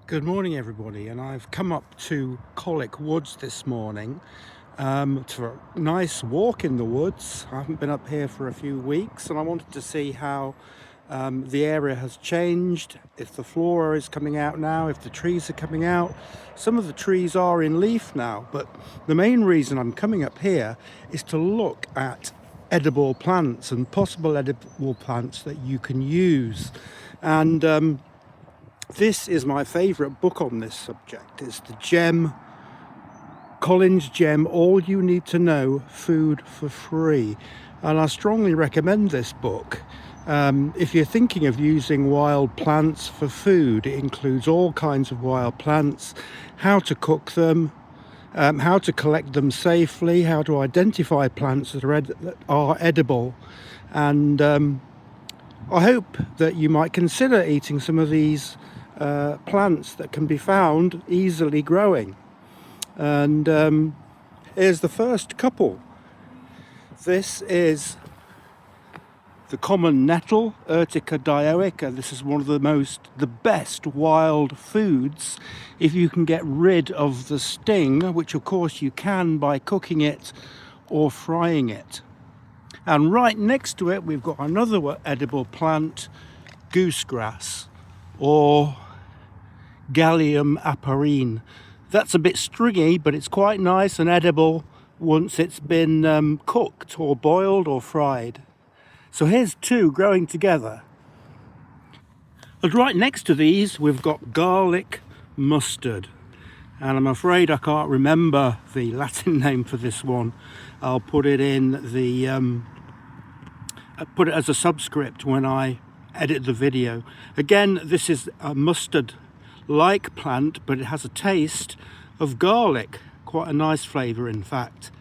Good morning everybody, and I've come up to Colic Woods this morning for a nice walk in the woods. I haven't been up here for a few weeks and I wanted to see how the area has changed, if the flora is coming out now, if the trees are coming out. Some of the trees are in leaf now, but the main reason I'm coming up here is to look at edible plants and possible edible plants that you can use. And this is my favourite book on this subject. It's the Collins Gem, All You Need to Know, Food for Free. And I strongly recommend this book. If you're thinking of using wild plants for food, it includes all kinds of wild plants, how to cook them, how to collect them safely, how to identify plants that are edible. And I hope that you might consider eating some of these plants that can be found easily growing. And here's the first couple. This is the common nettle, Urtica dioica. This is one of the best wild foods if you can get rid of the sting, which of course you can by cooking it or frying it. And right next to it we've got another edible plant, goosegrass, or Gallium aparine. That's a bit stringy, but it's quite nice and edible once it's been cooked or boiled or fried. So here's two growing together. And right next to these we've got garlic mustard, and I'm afraid I can't remember the Latin name for this one. I'll put it in the put it as a subscript when I edit the video. Again, this is a mustard like plant, but it has a taste of garlic, quite a nice flavour in fact.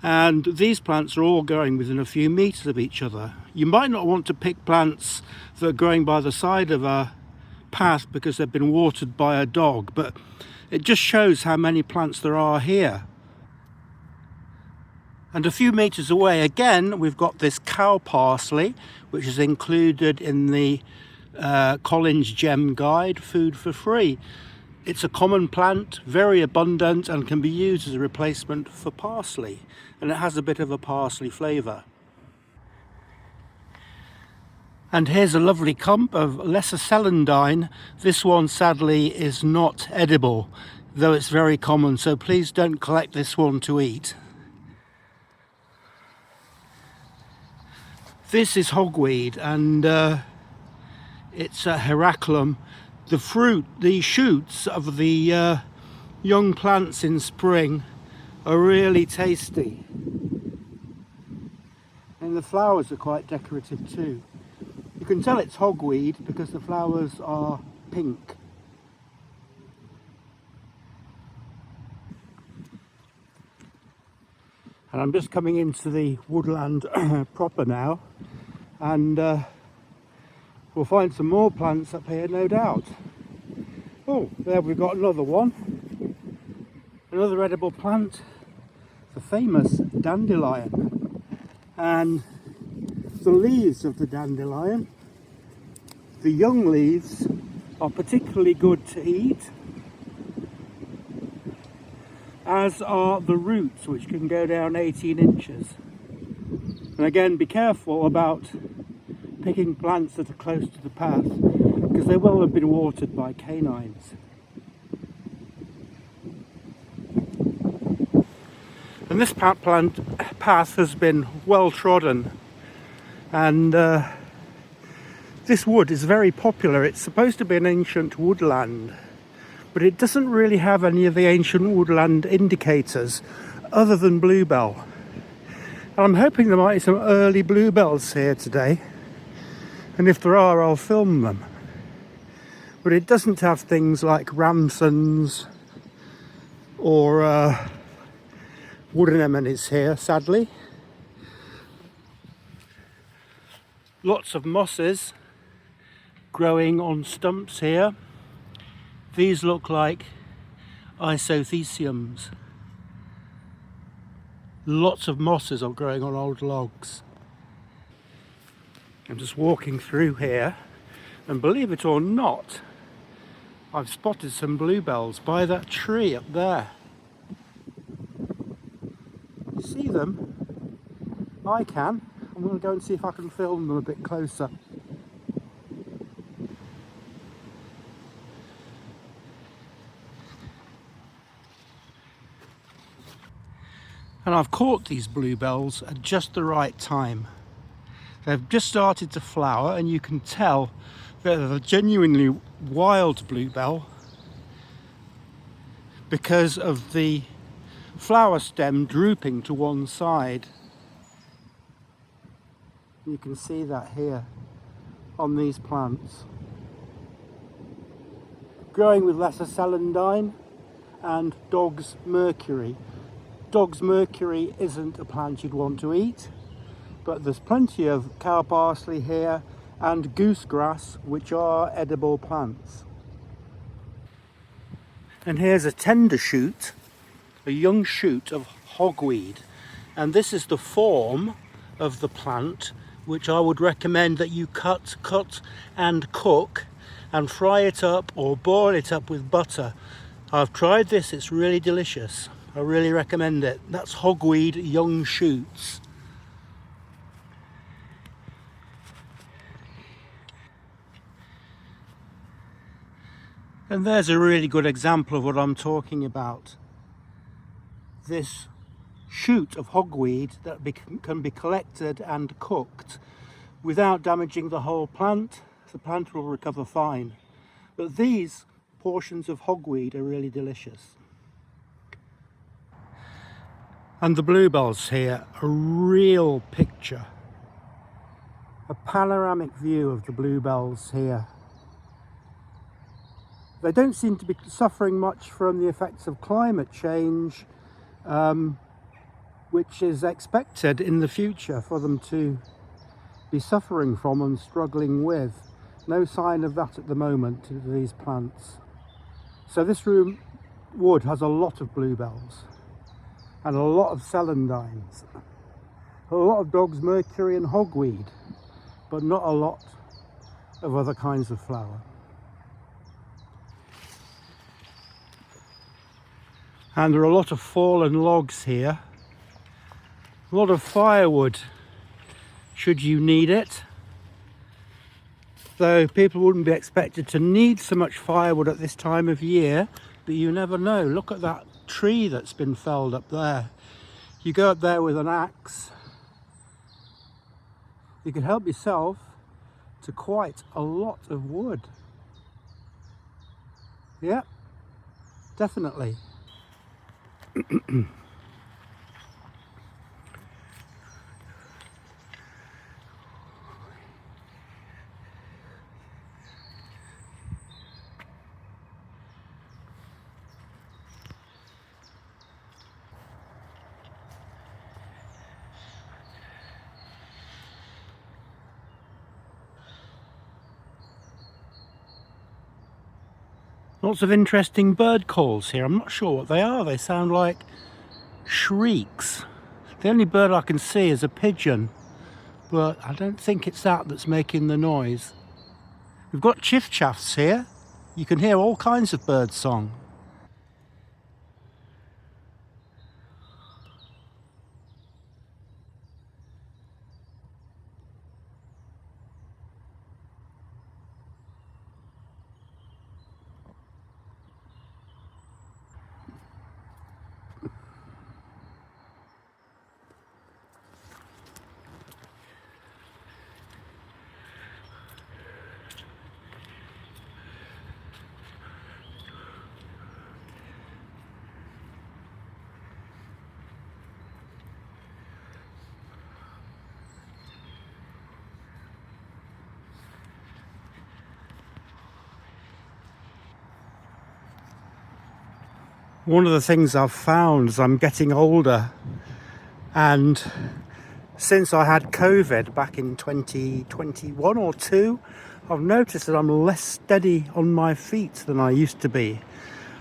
And these plants are all growing within a few meters of each other. You might not want to pick plants that are growing by the side of a path because they've been watered by a dog, but it just shows how many plants there are here. And a few meters away again we've got this cow parsley, which is included in the Collins Gem Guide, Food for Free. It's a common plant, very abundant, and can be used as a replacement for parsley, and it has a bit of a parsley flavour. And here's a lovely clump of lesser celandine. This one sadly is not edible, though it's very common, so please don't collect this one to eat. This is hogweed, and it's a Heraclum. The shoots of the young plants in spring are really tasty. And the flowers are quite decorative too. You can tell it's hogweed because the flowers are pink. And I'm just coming into the woodland proper now, and we'll find some more plants up here, no doubt. Oh, there we've got another one. Another edible plant, the famous dandelion. And the leaves of the dandelion, the young leaves, are particularly good to eat, as are the roots, which can go down 18 inches. And again, be careful about picking plants that are close to the path, because they will have been watered by canines. And this path has been well trodden, and this wood is very popular. It's supposed to be an ancient woodland, but it doesn't really have any of the ancient woodland indicators other than bluebell. And I'm hoping there might be some early bluebells here today, and if there are, I'll film them. But it doesn't have things like ramsons or wood anemones here, sadly. Lots of mosses growing on stumps here. These look like isotheciums. Lots of mosses are growing on old logs. I'm just walking through here, and believe it or not, I've spotted some bluebells by that tree up there. You see them? I can. I'm going to go and see if I can film them a bit closer. And I've caught these bluebells at just the right time. They've just started to flower, and you can tell they're a genuinely wild bluebell because of the flower stem drooping to one side. You can see that here on these plants. Growing with lesser celandine and dog's mercury. Dog's mercury isn't a plant you'd want to eat, but there's plenty of cow parsley here and goosegrass, which are edible plants. And here's a tender shoot, a young shoot of hogweed, and this is the form of the plant which I would recommend that you cut and cook and fry it up or boil it up with butter. I've tried this, it's really delicious. I really recommend it. That's hogweed young shoots. And there's a really good example of what I'm talking about. This shoot of hogweed that can be collected and cooked without damaging the whole plant. The plant will recover fine. But these portions of hogweed are really delicious. And the bluebells here, a real picture. A panoramic view of the bluebells here. They don't seem to be suffering much from the effects of climate change, which is expected in the future for them to be suffering from and struggling with. No sign of that at the moment to these plants. So this wood has a lot of bluebells and a lot of celandines, a lot of dog's mercury and hogweed, but not a lot of other kinds of flower. And there are a lot of fallen logs here, a lot of firewood should you need it, though people wouldn't be expected to need so much firewood at this time of year, but you never know. Look at that tree that's been felled up there. You go up there with an axe, you can help yourself to quite a lot of wood. Yeah, definitely. Lots of interesting bird calls here. I'm not sure what they are. They sound like shrieks. The only bird I can see is a pigeon, but I don't think it's that that's making the noise. We've got chiffchaffs here. You can hear all kinds of bird song. One of the things I've found as I'm getting older, and since I had COVID back in 2021 or 2, I've noticed that I'm less steady on my feet than I used to be.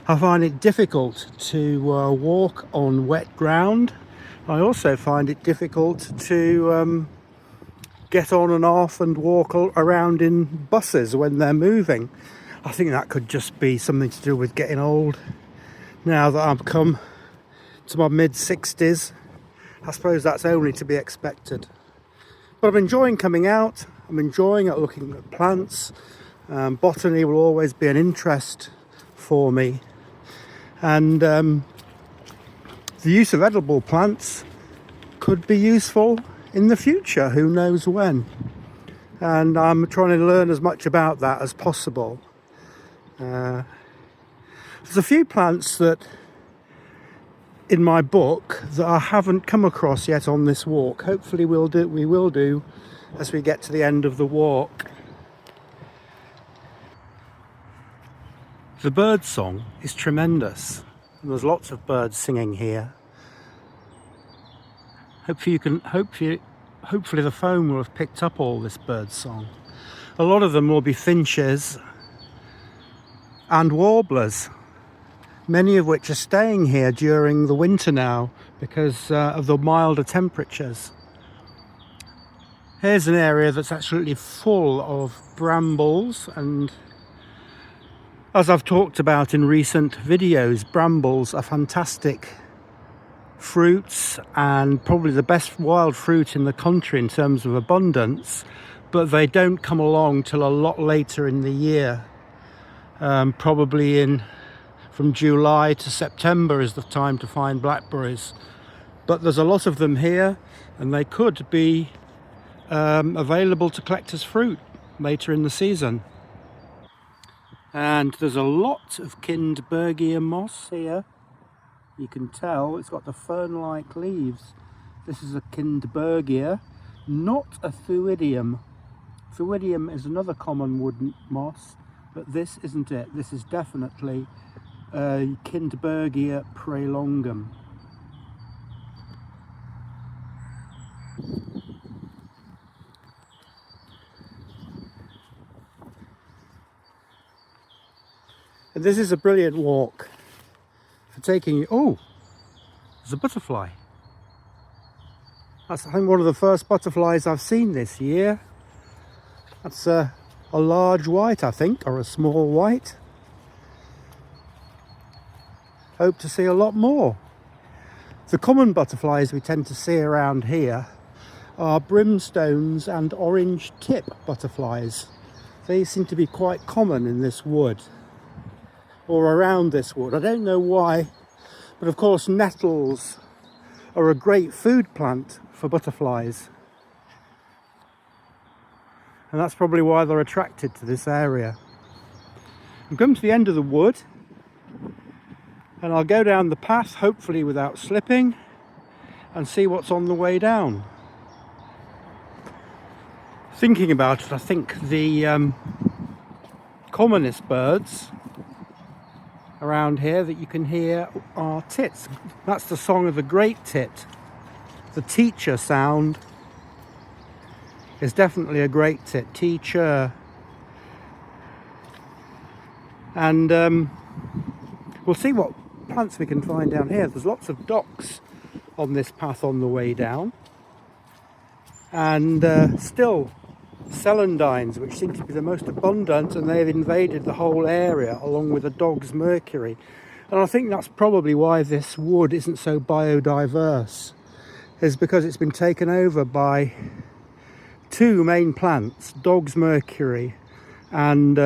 I find it difficult to walk on wet ground. I also find it difficult to get on and off and walk around in buses when they're moving. I think that could just be something to do with getting old. Now that I've come to my mid-60s, I suppose that's only to be expected. But I'm enjoying coming out. I'm enjoying looking at plants. Botany will always be an interest for me. And the use of edible plants could be useful in the future, who knows when. And I'm trying to learn as much about that as possible. There's a few plants that in my book that I haven't come across yet on this walk. Hopefully we will do as we get to the end of the walk. The bird song is tremendous, and there's lots of birds singing here. Hopefully the phone will have picked up all this bird song. A lot of them will be finches and warblers, many of which are staying here during the winter now because of the milder temperatures. Here's an area that's absolutely full of brambles, and as I've talked about in recent videos, brambles are fantastic fruits and probably the best wild fruit in the country in terms of abundance, but they don't come along till a lot later in the year. Probably from July to September is the time to find blackberries. But there's a lot of them here, and they could be available to collect as fruit later in the season. And there's a lot of Kindbergia moss here. You can tell it's got the fern-like leaves. This is a Kindbergia, not a Thuidium. Thuidium is another common wood moss, but this isn't it. This is definitely Kindbergia prelongum. And this is a brilliant walk for taking you. Oh, there's a butterfly. That's, I think, one of the first butterflies I've seen this year. That's a large white, I think, or a small white. Hope to see a lot more. The common butterflies we tend to see around here are brimstones and orange tip butterflies. They seem to be quite common in this wood, or around this wood. I don't know why, but of course nettles are a great food plant for butterflies. And that's probably why they're attracted to this area. I'm coming to the end of the wood, and I'll go down the path, hopefully without slipping, and see what's on the way down. Thinking about it, I think the commonest birds around here that you can hear are tits. That's the song of the great tit. The teacher sound is definitely a great tit. Teacher. And we'll see what plants we can find down here. There's lots of docks on this path on the way down, and still celandines, which seem to be the most abundant, and they've invaded the whole area along with the dog's mercury. And I think that's probably why this wood isn't so biodiverse, is because it's been taken over by two main plants, dog's mercury and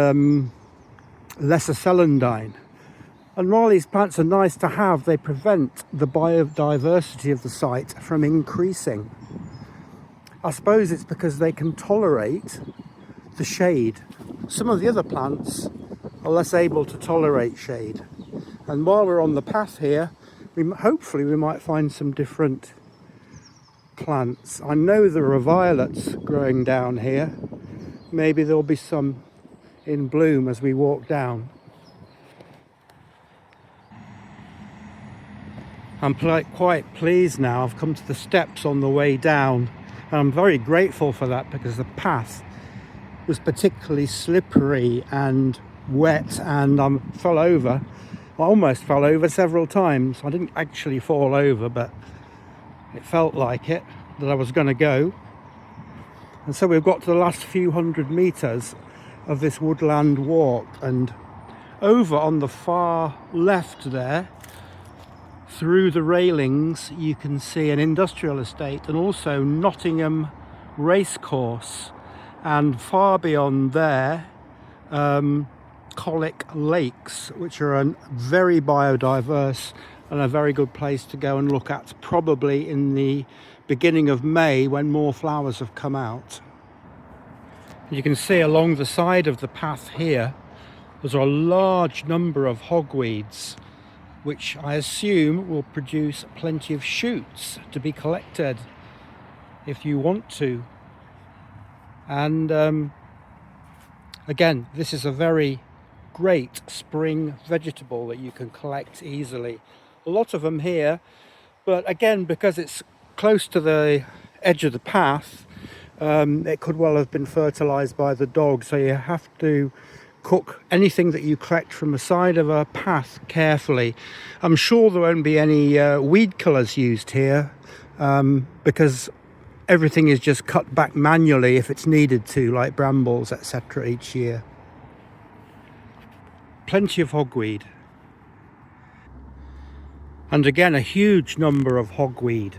lesser celandine. And while these plants are nice to have, they prevent the biodiversity of the site from increasing. I suppose it's because they can tolerate the shade. Some of the other plants are less able to tolerate shade. And while we're on the path here, hopefully we might find some different plants. I know there are violets growing down here. Maybe there'll be some in bloom as we walk down. I'm quite pleased now. I've come to the steps on the way down. And I'm very grateful for that, because the path was particularly slippery and wet, and I fell over. I almost fell over several times. I didn't actually fall over, but it felt like it, that I was going to go. And so we've got to the last few hundred meters, of this woodland walk. And over on the far left there, through the railings, you can see an industrial estate and also Nottingham Racecourse, and far beyond there Colic Lakes, which are a very biodiverse and a very good place to go and look at, probably in the beginning of May when more flowers have come out. You can see along the side of the path here there's a large number of hogweeds, which I assume will produce plenty of shoots to be collected if you want to. And again, this is a very great spring vegetable that you can collect easily. A lot of them here, but again, because it's close to the edge of the path, it could well have been fertilized by the dog, so you have to cook anything that you collect from the side of a path carefully. I'm sure there won't be any weed killers used here, because everything is just cut back manually if it's needed to, like brambles, etc. each year. Plenty of hogweed. And again, a huge number of hogweed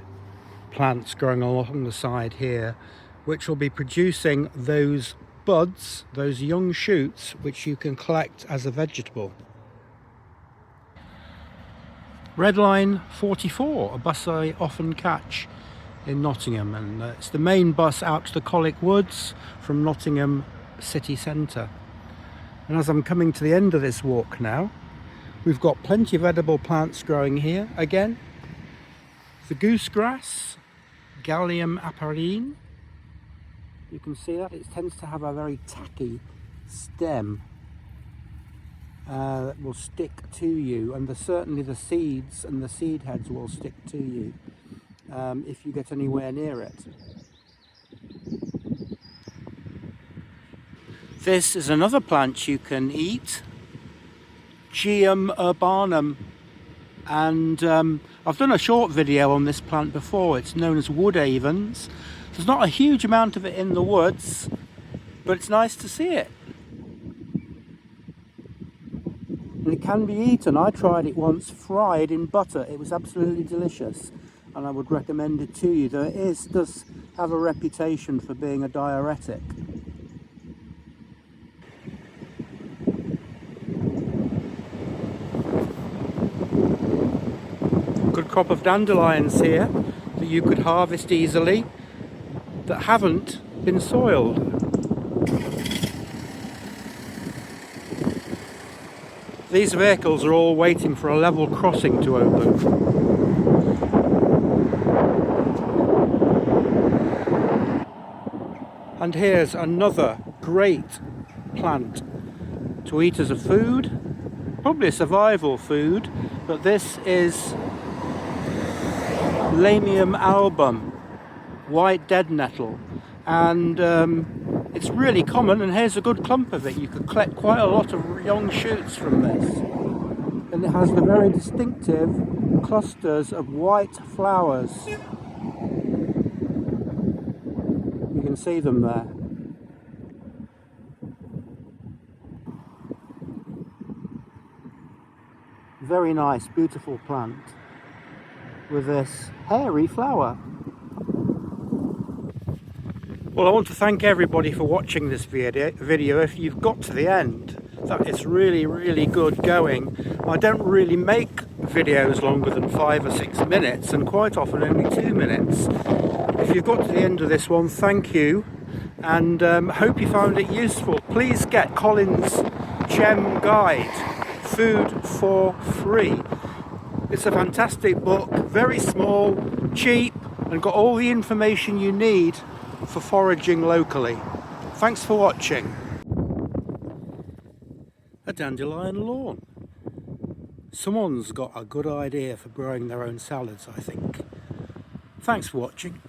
plants growing along the side here, which will be producing those buds, those young shoots, which you can collect as a vegetable. Red Line 44, a bus I often catch in Nottingham, and it's the main bus out to the Colic Woods from Nottingham city centre. And as I'm coming to the end of this walk now, we've got plenty of edible plants growing here. Again, the goosegrass, Gallium aparine. You can see that it tends to have a very tacky stem that will stick to you, and certainly the seeds and the seed heads will stick to you if you get anywhere near it. This is another plant you can eat, Geum urbanum, and I've done a short video on this plant before. It's known as wood avens. There's not a huge amount of it in the woods, but it's nice to see it. And it can be eaten. I tried it once fried in butter. It was absolutely delicious, and I would recommend it to you, though it does have a reputation for being a diuretic. Good crop of dandelions here that you could harvest easily, that haven't been soiled. These vehicles are all waiting for a level crossing to open. And here's another great plant to eat as a food, probably a survival food, but this is Lamium album, white dead nettle, and it's really common, and here's a good clump of it. You could collect quite a lot of young shoots from this, and it has the very distinctive clusters of white flowers. You can see them there. Very nice, beautiful plant with this hairy flower. Well, I want to thank everybody for watching this video. If you've got to the end, that is really, really good going. I don't really make videos longer than 5 or 6 minutes, and quite often only 2 minutes. If you've got to the end of this one, thank you, and hope you found it useful. Please get Colin's Gem Guide, Food for Free. It's a fantastic book, very small, cheap, and got all the information you need for foraging locally. Thanks for watching. A dandelion lawn. Someone's got a good idea for growing their own salads, I think. Thanks for watching.